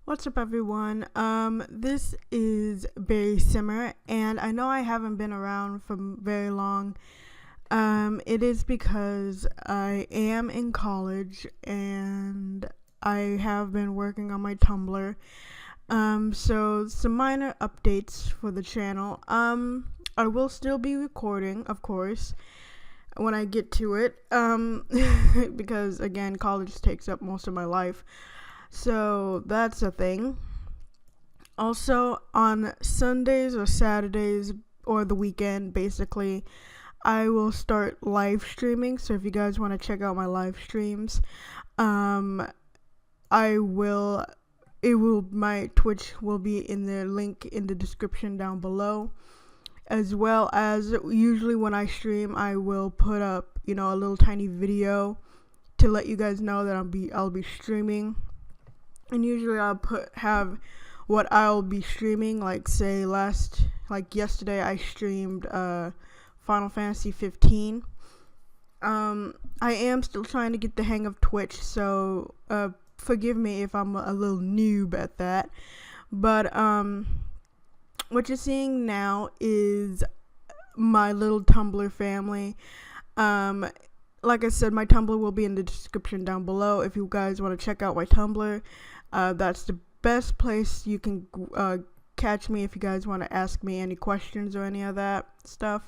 What's up, everyone? This is Berry Simmer, and I know I haven't been around for very long. It is because I am in college and I have been working on my Tumblr. So some minor updates for the channel. I will still be recording, of course, when I get to it. Because again, college takes up most of my life. So that's a thing. Also, on Sundays or Saturdays or the weekend, basically, I will start live streaming. So if you guys want to check out my live streams, I will. My Twitch will be in the link in the description down below. As well as usually when I stream, I will put up, a little tiny video to let you guys know that I'll be streaming. And usually I'll have what I'll be streaming, like yesterday I streamed Final Fantasy 15. I am still trying to get the hang of Twitch, so forgive me if I'm a little noob at that. But what you're seeing now is my little Tumblr family. Like I said, my Tumblr will be in the description down below. If you guys want to check out my Tumblr, that's the best place you can catch me if you guys want to ask me any questions or any of that stuff.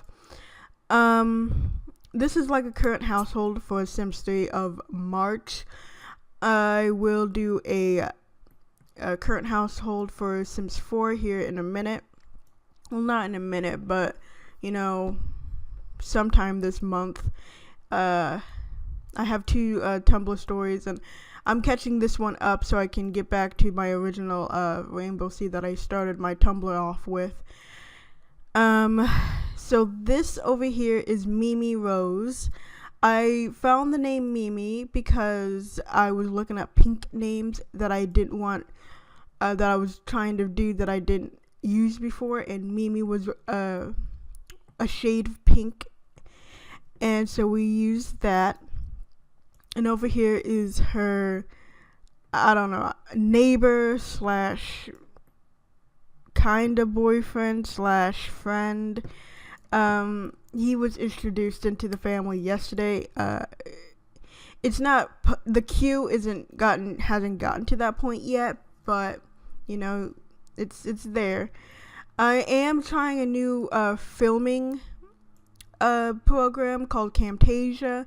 This is like a current household for Sims 3 of March. I will do a current household for Sims 4 here in a minute. Well, not in a minute, but sometime this month. I have two Tumblr stories, and I'm catching this one up so I can get back to my original Rainbow Sea that I started my Tumblr off with. So this over here is Mimi Rose. I found the name Mimi because I was looking at pink names that I didn't want, that I was trying to do that I didn't use before, and Mimi was a shade of pink, and so we used that. And over here is her, neighbor slash kind of boyfriend slash friend. He was introduced into the family yesterday. It's not, the queue hasn't gotten to that point yet, but it's there. I am trying a new filming program called Camtasia.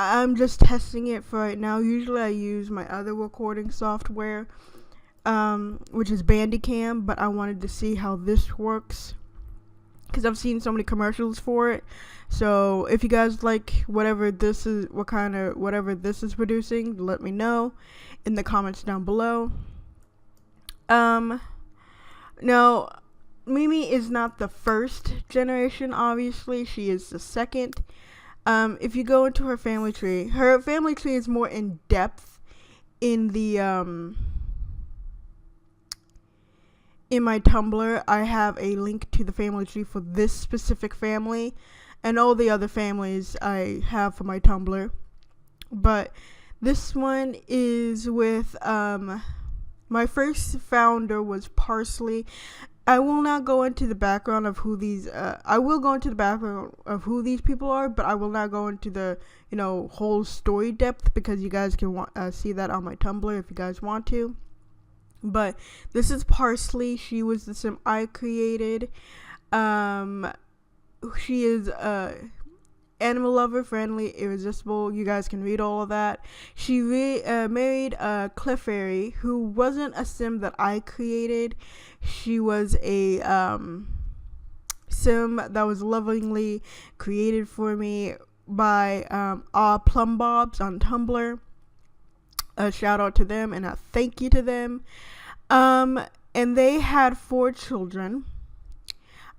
I'm just testing it for right now. Usually I use my other recording software, which is Bandicam, but I wanted to see how this works because I've seen so many commercials for it. So if you guys like whatever this is producing, let me know in the comments down below. Now, Mimi is not the first generation, obviously. She is the second. If you go into her family tree is more in depth in the in my Tumblr. I have a link to the family tree for this specific family and all the other families I have for my Tumblr. But this one is with my first founder was Parsley. I will not go into the background of who these I will go into the background of who these people are, but I will not go into the whole story depth because you guys can see that on my Tumblr if you guys want to. But this is Parsley. She was the sim I created. She is animal lover, friendly, irresistible. You guys can read all of that. She married Clefairy, who wasn't a sim that I created. She was a sim that was lovingly created for me by Plumbobs on Tumblr. A shout out to them and a thank you to them. And they had 4 children.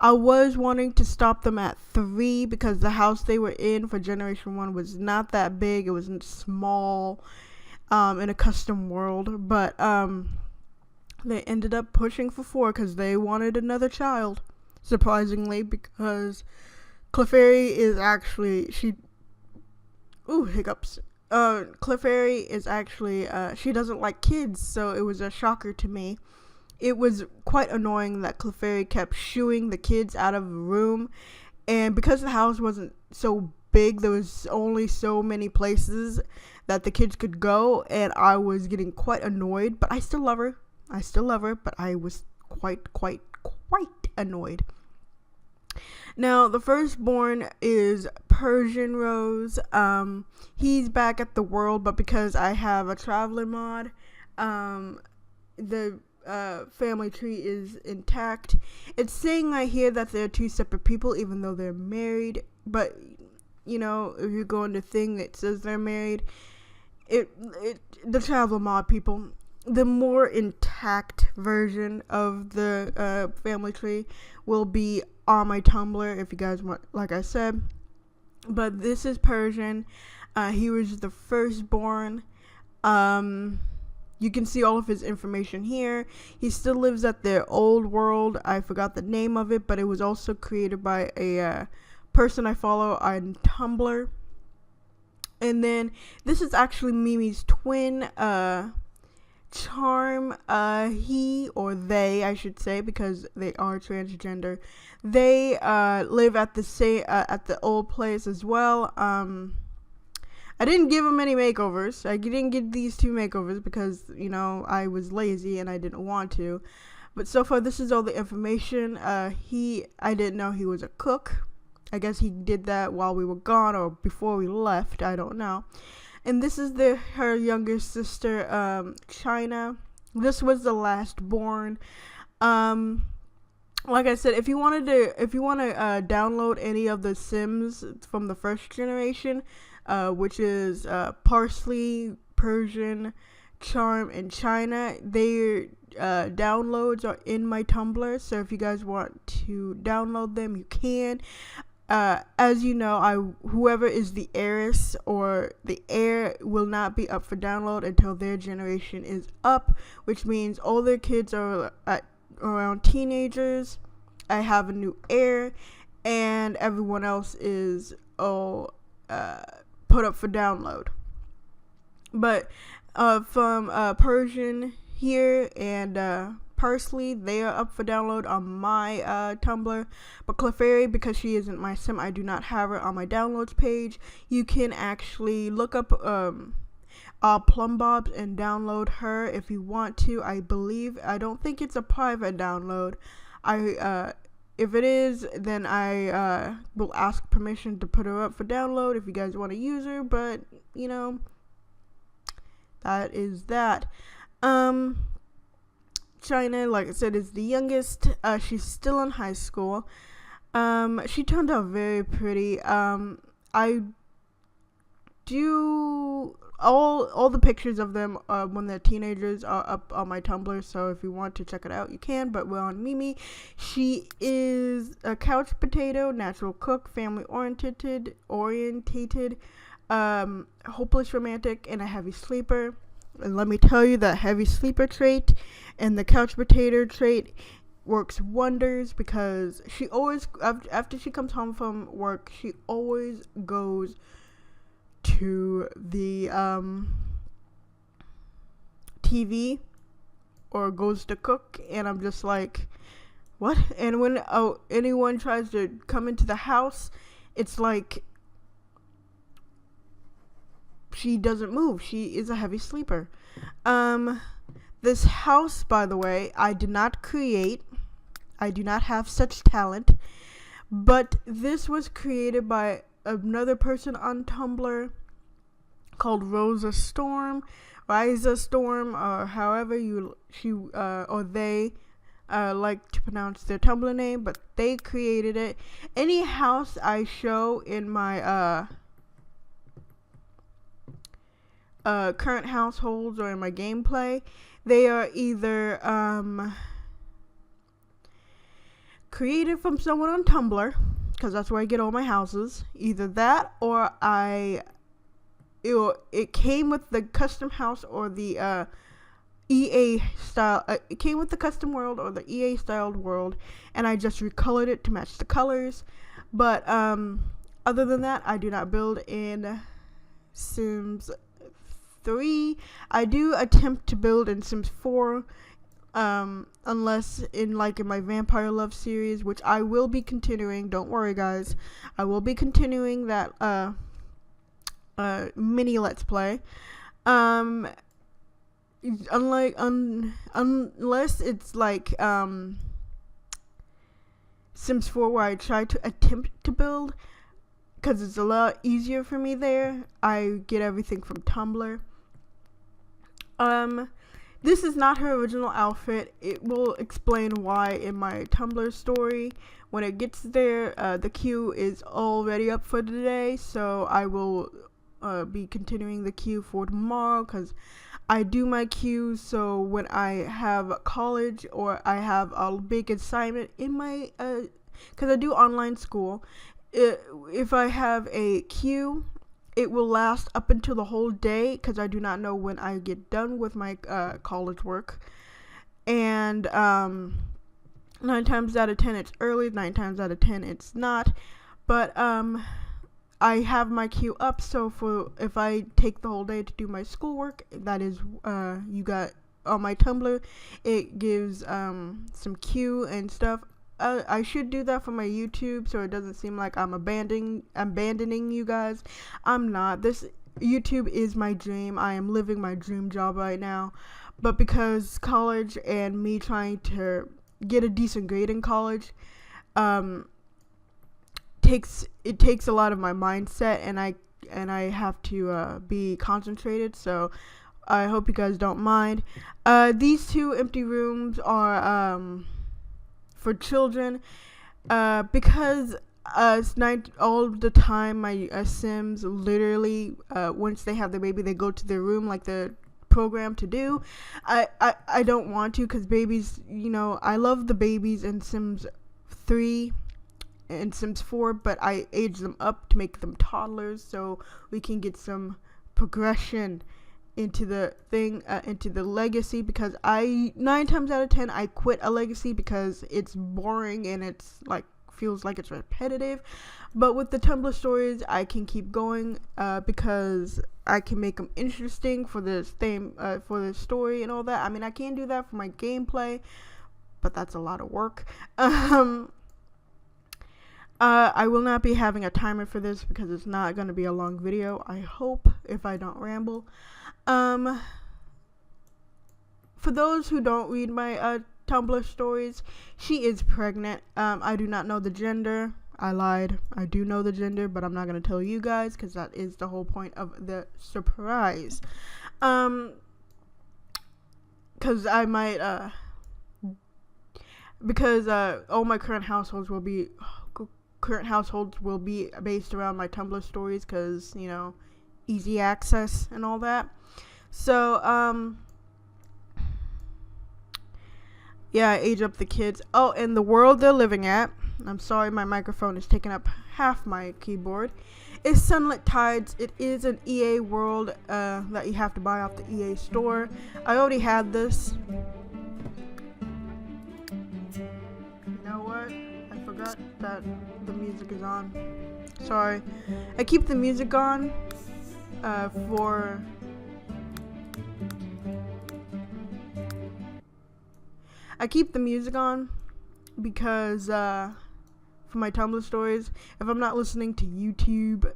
I was wanting to stop them at 3 because the house they were in for Generation 1 was not that big. It was small, in a custom world. But they ended up pushing for 4 because they wanted another child. Surprisingly, because Clefairy is actually, hiccups. Clefairy is actually, she doesn't like kids, so it was a shocker to me. It was quite annoying that Clefairy kept shooing the kids out of the room, and because the house wasn't so big, there was only so many places that the kids could go, and I was getting quite annoyed, but I still love her. But I was quite annoyed. Now, the firstborn is Persian Rose. He's back at the world, but because I have a traveler mod, the family tree is intact. It's saying right here that they're two separate people, even though they're married. But you know, if you go into thing that says they're married, the traveler mod people, the more intact version of the family tree will be on my Tumblr if you guys want, like I said. But this is Persian. He was the firstborn. You can see all of his information here. He still lives at their old world. I forgot the name of it, but it was also created by a person I follow on Tumblr. And then this is actually Mimi's twin, Charm. He, or they, I should say, because they are transgender. They live at the old place as well. I didn't give them any makeovers. I didn't give these two makeovers because, you know, I was lazy and I didn't want to. But so far, this is all the information. I didn't know he was a cook. I guess he did that while we were gone or before we left. I don't know. And this is her younger sister, China. This was the last born. Like I said, if you want to download any of the Sims from the first generation, which is Parsley, Persian, Charm, and China, their downloads are in my Tumblr. So if you guys want to download them, you can. As you know, whoever is the heiress or the heir will not be up for download until their generation is up, which means all their kids are around teenagers. I have a new heir, and everyone else is all put up for download. But from Persian here and Parsley, they are up for download on my Tumblr. But Clefairy, because she isn't my sim, I do not have her on my downloads page. You can actually look up Plumbobs and download her if you want to. I don't think it's a private download. If it is, then I will ask permission to put her up for download if you guys want to use her. But you know, that is that. China, like I said, is the youngest. She's still in high school. She turned out very pretty. I do all the pictures of them when they're teenagers are up on my Tumblr, so if you want to check it out, you can. But we're on Mimi. She is a couch potato, natural cook, family orientated, hopeless romantic, and a heavy sleeper. And let me tell you, that heavy sleeper trait and the couch potato trait works wonders, because she always, after she comes home from work, she always goes to the TV or goes to cook, and I'm just like, what? And when anyone tries to come into the house, it's like she doesn't move. She is a heavy sleeper. This house, by the way, I did not create. I do not have such talent, but this was created by another person on Tumblr called Risa Storm, or however or they like to pronounce their Tumblr name, but they created it. Any house I show in my current households or in my gameplay, they are either created from someone on Tumblr, because that's where I get all my houses. Either that, or it came with the custom house or the EA style. It came with the custom world or the EA styled world, and I just recolored it to match the colors. But other than that, I do not build in Sims 3. I do attempt to build in Sims 4, unless in my Vampire Love series, which I will be continuing. Don't worry, guys. I will be continuing that mini Let's Play. Unless it's like Sims 4, where I try to attempt to build, because it's a lot easier for me there. I get everything from Tumblr. This is not her original outfit. It will explain why in my Tumblr story. When it gets there, the queue is already up for today, so I will be continuing the queue for tomorrow, because I do my queues so when I have college or I have a big assignment in my, because I do online school, if I have a queue, it will last up until the whole day, because I do not know when I get done with my college work. And 9 times out of 10 it's early, 9 times out of 10 it's not. But I have my queue up, so if I take the whole day to do my schoolwork, that is, you got on my Tumblr, it gives some queue and stuff. I should do that for my YouTube, so it doesn't seem like I'm abandoning you guys. I'm not. This YouTube is my dream. I am living my dream job right now. But because college and me trying to get a decent grade in college, takes a lot of my mindset, and I have to be concentrated. So I hope you guys don't mind. These 2 empty rooms are for children, because all the time my Sims literally, once they have their baby, they go to their room like the program to do. I don't want to, because babies, I love the babies in Sims 3 and Sims 4, but I age them up to make them toddlers so we can get some progression into the into the legacy, because 9 times out of 10 I quit a legacy because it's boring and it's feels like it's repetitive. But with the Tumblr stories, I can keep going, because I can make them interesting for the story and all that. I mean, I can do that for my gameplay, but that's a lot of work. I will not be having a timer for this because it's not going to be a long video, I hope, if I don't ramble. For those who don't read my Tumblr stories, she is pregnant. I do not know the gender. I lied. I do know the gender, but I'm not going to tell you guys because that is the whole point of the surprise. Because I might, because all my current households will be based around my Tumblr stories, because, easy access and all that. So, yeah, I age up the kids. Oh, and the world they're living at, I'm sorry my microphone is taking up half my keyboard, is Sunlit Tides. It is an EA world that you have to buy off the EA store. I already had this. You know what? I forgot that the music is on. Sorry. I keep the music on for... I keep the music on because for my Tumblr stories, if I'm not listening to YouTube,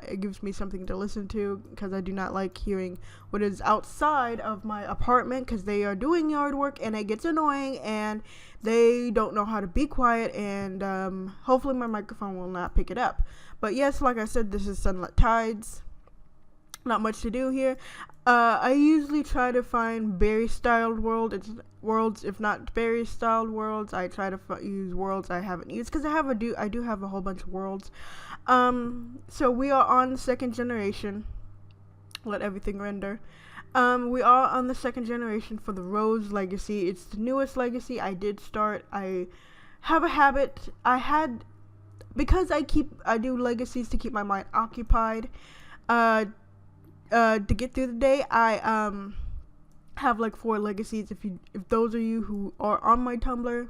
it gives me something to listen to, because I do not like hearing what is outside of my apartment, because they are doing yard work and it gets annoying and they don't know how to be quiet, and hopefully my microphone will not pick it up. But yes, like I said, this is Sunlit Tides. Not much to do here. I usually try to find berry styled worlds. If not berry styled worlds, I try to use worlds I haven't used, because I do have a whole bunch of worlds. So we are on the 2nd generation. Let everything render. We are on the 2nd generation for the Rose Legacy. It's the newest legacy I did start. I have a habit. Because I do legacies to keep my mind occupied. To get through the day, I have like 4 legacies. If those of you who are on my Tumblr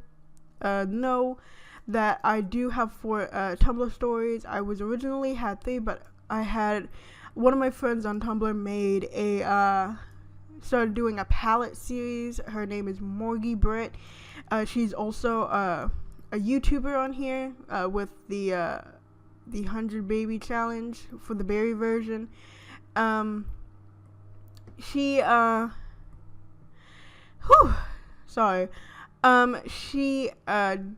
know that I do have 4 Tumblr stories. I was originally had 3, but I had one of my friends on Tumblr made started doing a palette series. Her name is Morgie Britt. She's also a YouTuber on here with the 100 Baby Challenge for the berry version. She sorry. She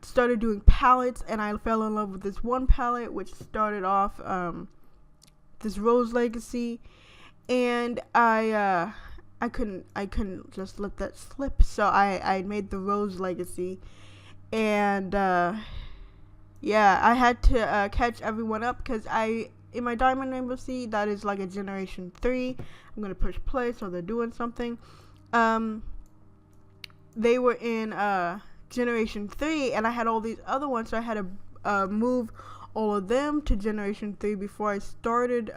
started doing palettes, and I fell in love with this one palette, which started off this Rose Legacy, and I couldn't just let that slip, so I made the Rose Legacy, and yeah, I had to catch everyone up, because in my Diamond Rainbow Sea, that is like a Generation 3. I'm gonna push play, so they're doing something. They were in Generation 3, and I had all these other ones, so I had to move all of them to Generation 3 before I started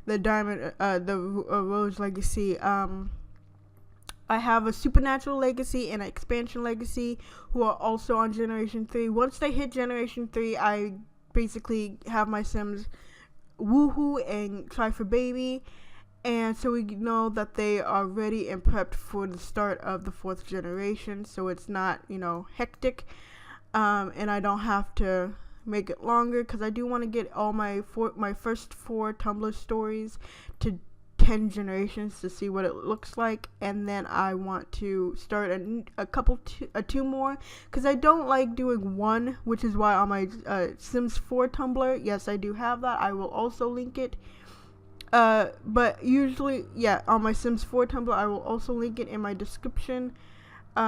the Diamond, Rose Legacy. I have a Supernatural Legacy and an Expansion Legacy who are also on Generation 3. Once they hit Generation 3, I basically have my Sims woohoo and try for baby. And so we know that they are ready and prepped for the start of the 4th generation. So it's not, hectic. And I don't have to make it longer, because I do want to get all my first 4 Tumblr stories to 10 generations to see what it looks like, and then I want to start two more, because I don't like doing one, which is why on my Sims 4 Tumblr, yes, I do have that. I will also link it. But usually, yeah, on my Sims 4 Tumblr, I will also link it in my description. She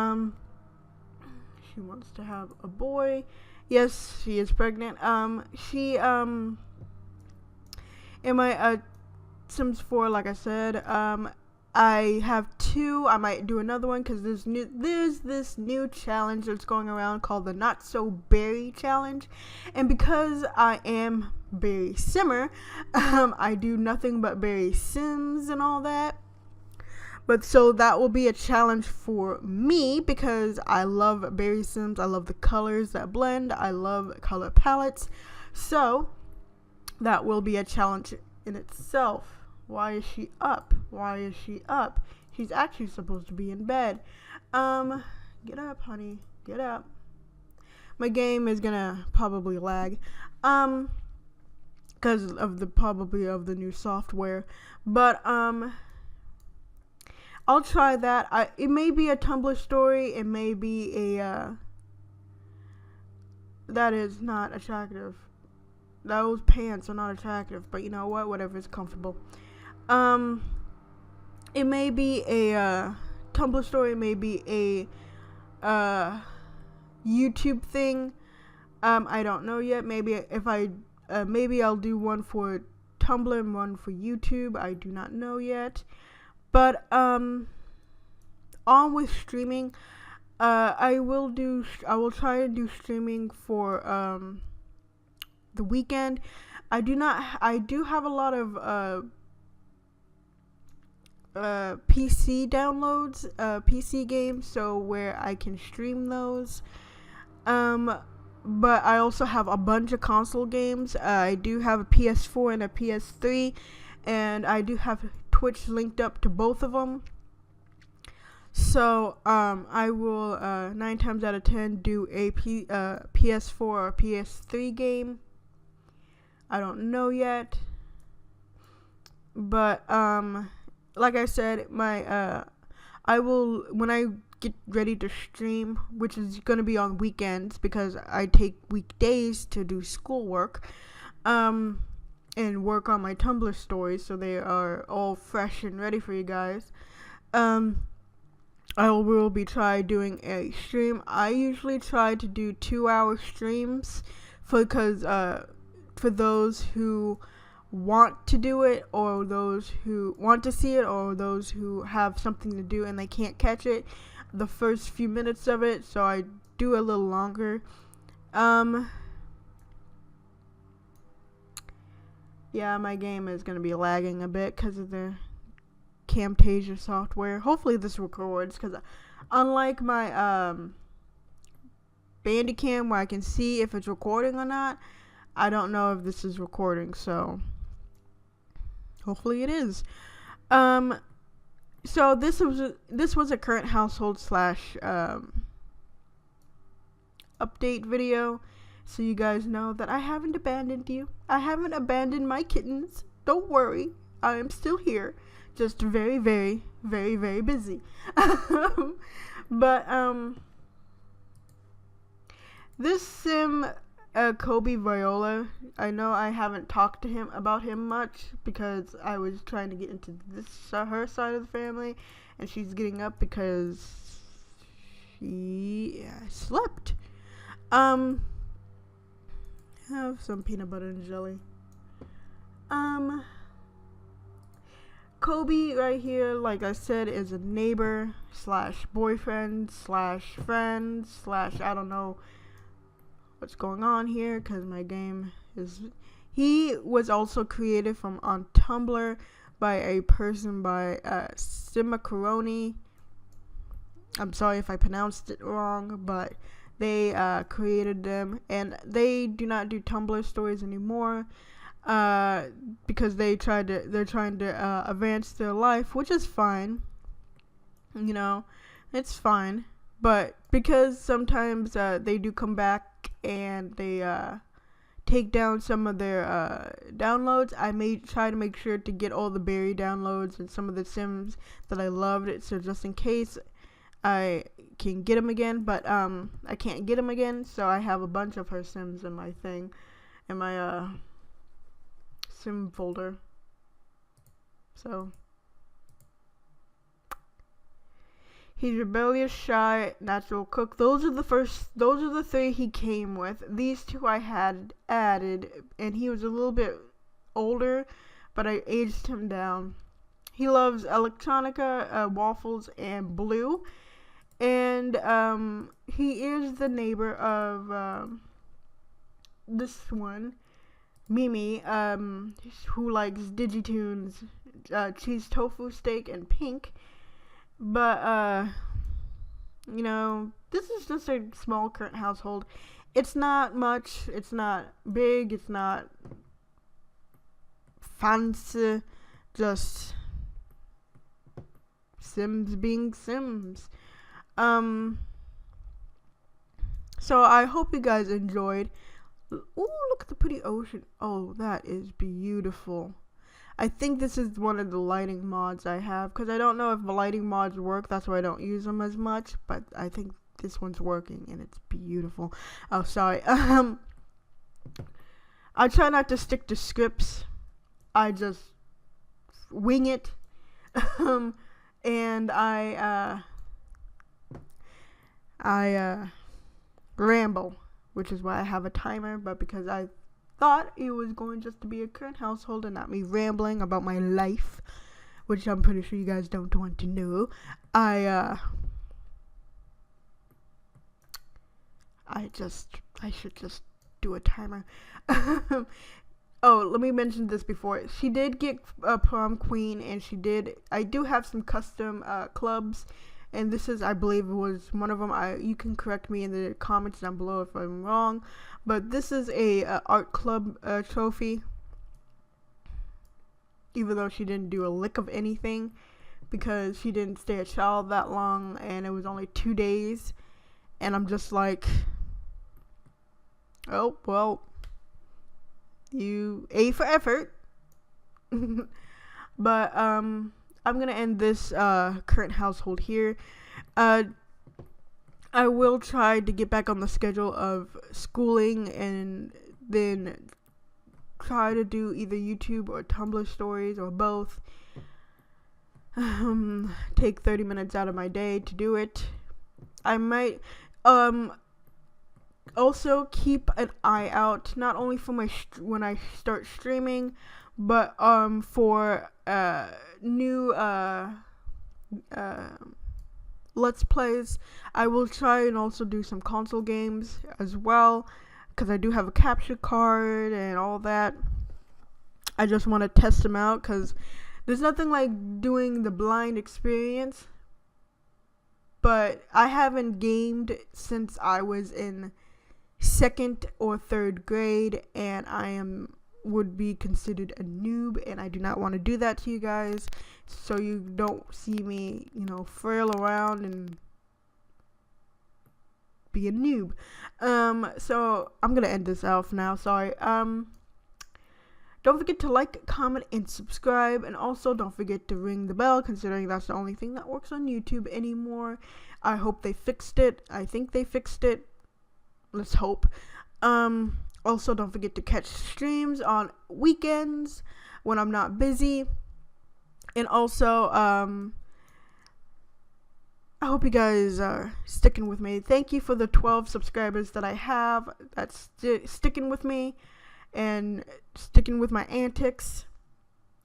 wants to have a boy. Yes, she is pregnant. She in my Sims 4, like I said, I have 2. I might do another one, because there's this new challenge that's going around called the Not So Berry Challenge, and because I am Berry Simmer, I do nothing but berry sims and all that. But so that will be a challenge for me, because I love berry sims. I love the colors that blend. I love color palettes. So that will be a challenge in itself. Why is she up? Why is she up? She's actually supposed to be in bed. Get up, honey. Get up. My game is gonna probably lag. Because of the new software. But I'll try that. It may be a Tumblr story. It may be a that is not attractive. Those pants are not attractive, but you know what? Whatever is comfortable. It may be a Tumblr story. It may be a YouTube thing. I don't know yet. Maybe maybe I'll do one for Tumblr and one for YouTube. I do not know yet. But on with streaming. I will try to do streaming for the weekend. I do have a lot of PC downloads, PC games, so where I can stream those. But I also have a bunch of console games. I do have a PS4 and a PS3, and I do have Twitch linked up to both of them. So I will 9 times out of 10 do a PS4 or PS3 game. I don't know yet, but like I said, I will, when I get ready to stream, which is gonna be on weekends because I take weekdays to do schoolwork, and work on my Tumblr stories, so they are all fresh and ready for you guys. I will be doing a stream. I usually try to do 2-hour streams for those who want to do it, or those who want to see it, or those who have something to do and they can't catch it the first few minutes of it, so I do a little longer. Yeah, my game is going to be lagging a bit because of the Camtasia software. Hopefully this records, because unlike my Bandicam where I can see if it's recording or not, I don't know if this is recording, so Hopefully it is. So this was a current household slash update video, so you guys know that I haven't abandoned you. I haven't abandoned my kittens. Don't worry, I am still here, just very, very, very, very busy. But this sim, Kobe Viola, I know I haven't talked to him about him much because I was trying to get into this her side of the family, and she's getting up because she slept. Have some peanut butter and jelly. Kobe right here, like I said, is a neighbor slash boyfriend slash friend slash I don't know what's going on here because my game is. He was also created from on Tumblr by a person by Simmacaroni. I'm sorry if I pronounced it wrong, but they created them, and they do not do Tumblr stories anymore. Because they're trying to advance their life, which is fine. You know, it's fine. But because sometimes they do come back and they take down some of their downloads, I may try to make sure to get all the berry downloads and some of the sims that I loved. So just in case I can get them again, but I can't get them again. So I have a bunch of her sims in my thing, in my sim folder. So he's rebellious, shy, natural cook. Those are the three he came with. These two I had added, and he was a little bit older, but I aged him down. He loves electronica, waffles, and blue. And he is the neighbor of this one, Mimi, who likes Digitoons, cheese tofu steak, and pink. But you know, this is just a small current household. It's not much. It's not big. It's not fancy. Just Sims being Sims. So I hope you guys enjoyed. Ooh, look at the pretty ocean. Oh, that is beautiful. I think this is one of the lighting mods I have, because I don't know if the lighting mods work. That's why I don't use them as much, but I think this one's working, and it's beautiful. Oh, sorry. I try not to stick to scripts. I just wing it. And I ramble, which is why I have a timer, but because I thought it was going just to be a current household and not me rambling about my life, which I'm pretty sure you guys don't want to know, I should just do a timer. Oh, let me mention this before. She did get a prom queen, and I do have some custom clubs, and this is, I believe it was one of them. You can correct me in the comments down below if I'm wrong, but this is a art club trophy, even though she didn't do a lick of anything, because she didn't stay a child that long, and it was only 2 days, and I'm just like, oh, well, you A for effort. But I'm gonna end this current household here. I will try to get back on the schedule of schooling, and then try to do either YouTube or Tumblr stories or both. Take 30 minutes out of my day to do it. I might also keep an eye out, not only for my when I start streaming, but for new let's plays. I will try and also do some console games as well, because I do have a capture card and all that. I just want to test them out, because there's nothing like doing the blind experience. But I haven't gamed since I was in 2nd or 3rd grade, and I am would be considered a noob, and I do not want to do that to you guys, so you don't see me, frail around and be a noob. So I'm gonna end this off now. Sorry. Don't forget to like, comment, and subscribe, and also don't forget to ring the bell, considering that's the only thing that works on YouTube anymore. I hope they fixed it. I think they fixed it. Let's hope. Also, don't forget to catch streams on weekends when I'm not busy. And also, I hope you guys are sticking with me. Thank you for the 12 subscribers that I have. That's sticking with me and sticking with my antics.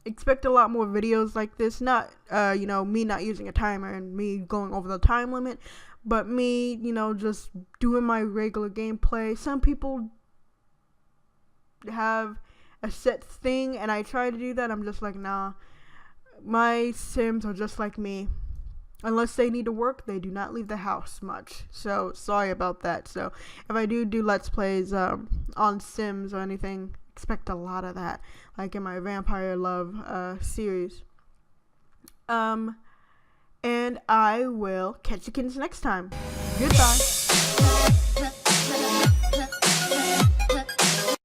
Expect a lot more videos like this. Not, me not using a timer and me going over the time limit, but me, just doing my regular gameplay. Some people have a set thing, and I try to do that. I'm just like, nah. My Sims are just like me. Unless they need to work, they do not leave the house much. So, sorry about that. So, if I do Let's Plays on Sims or anything, expect a lot of that. Like in my Vampire Love series. And I will catch you kids next time. Goodbye.